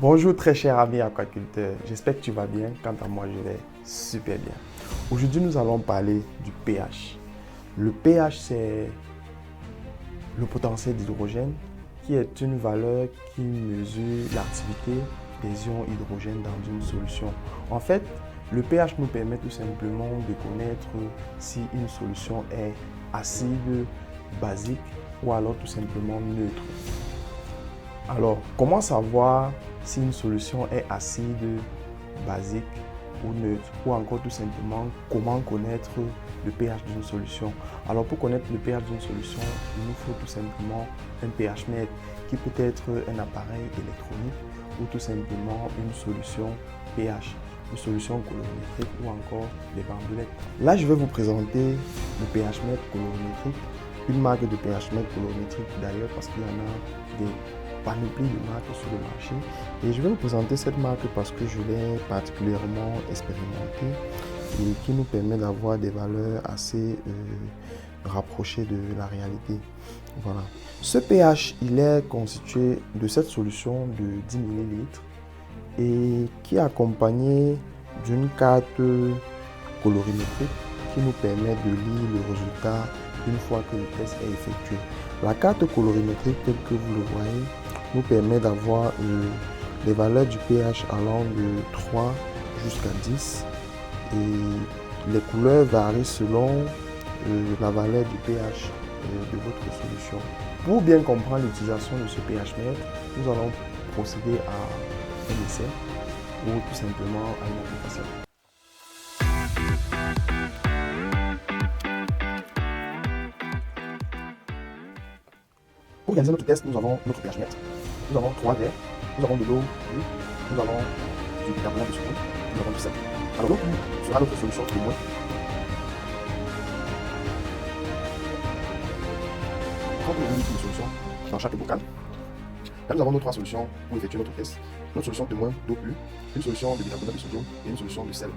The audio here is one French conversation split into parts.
Bonjour très cher ami aquaculteur, j'espère que tu vas bien, quant à moi je vais super bien. Aujourd'hui nous allons parler du pH. Le pH c'est le potentiel d'hydrogène qui est une valeur qui mesure l'activité des ions hydrogène dans une solution. En fait, le pH nous permet tout simplement de connaître si une solution est acide, basique ou alors tout simplement neutre. Alors, comment savoir si une solution est acide, basique ou neutre, ou encore tout simplement comment connaître le pH d'une solution? Alors pour connaître le pH d'une solution, il nous faut tout simplement un pH mètre qui peut être un appareil électronique ou tout simplement une solution pH, une solution colorimétrique ou encore des bandelettes. Là, je vais vous présenter le pH mètre colorimétrique, une marque de pH mètre colorimétrique d'ailleurs parce qu'il y en a des panoplie de marques sur le marché, et je vais vous présenter cette marque parce que je l'ai particulièrement expérimentée et qui nous permet d'avoir des valeurs assez rapprochées de la réalité. Voilà. Ce pH, il est constitué de cette solution de 10 ml et qui est accompagné d'une carte colorimétrique qui nous permet de lire le résultat une fois que le test est effectué. La carte colorimétrique telle que vous le voyez nous permet d'avoir les valeurs du pH allant de 3 jusqu'à 10 et les couleurs varient selon la valeur du pH de votre solution. Pour bien comprendre l'utilisation de ce pH mètre, nous allons procéder à un essai ou tout simplement à une application. Pour réaliser notre test, nous avons notre pH mètre. Nous avons 3 verres, nous avons de l'eau pure, nous avons du bicarbonate de soude, nous avons du sel. Alors l'eau pure sera notre solution pour moi. 30 ml de solution dans chaque bocal. Là nous avons nos 3 solutions pour effectuer notre test. Notre solution témoin d'eau pure, une solution de bicarbonate de sodium et une solution de sel.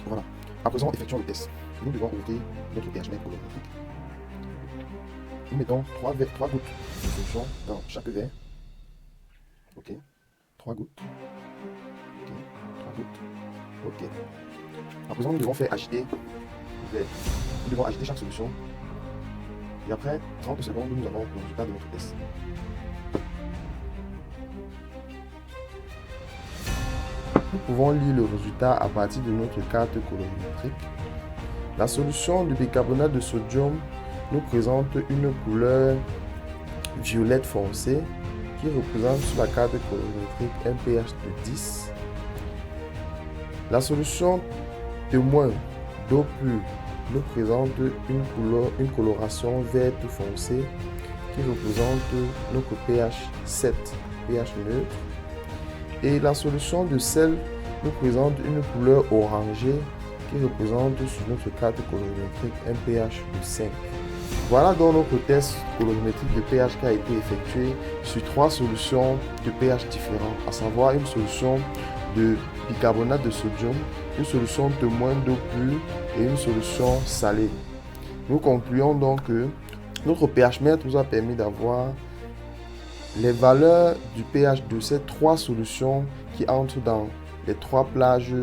Voilà. À présent, effectuons le test. Nous devons ouvrir notre pH mètre colorimétrique. Nous mettons 3 gouttes de solution dans chaque verre. Ok, 3 gouttes. Ok, 3 gouttes. Ok. À présent, nous devons faire agiter le verre. Nous devons agiter chaque solution. Et après 30 secondes, nous avons le résultat de notre test. Nous pouvons lire le résultat à partir de notre carte colorimétrique. La solution du bicarbonate de sodium nous présente une couleur violette foncé qui représente sur la carte colorimétrique un pH de 10. La solution témoin d'eau pure nous présente une coloration verte foncée qui représente notre pH 7, pH neutre. Et la solution de sel nous présente une couleur orangée qui représente sur notre carte colorimétrique un pH de 5. Voilà donc notre test colorimétrique de pH qui a été effectué sur 3 solutions de pH différents, à savoir une solution de bicarbonate de sodium, une solution témoin d'eau pure et une solution salée. Nous concluons donc que notre pH mètre nous a permis d'avoir les valeurs du pH de ces 3 solutions qui entrent dans les 3 plages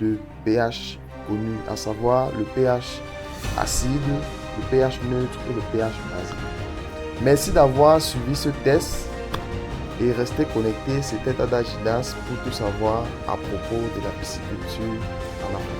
de pH connues, à savoir le pH acide, le pH neutre et le pH basique. Merci d'avoir suivi ce test et restez connectés. C'était Tada Gidas pour tout savoir à propos de la pisciculture en Afrique.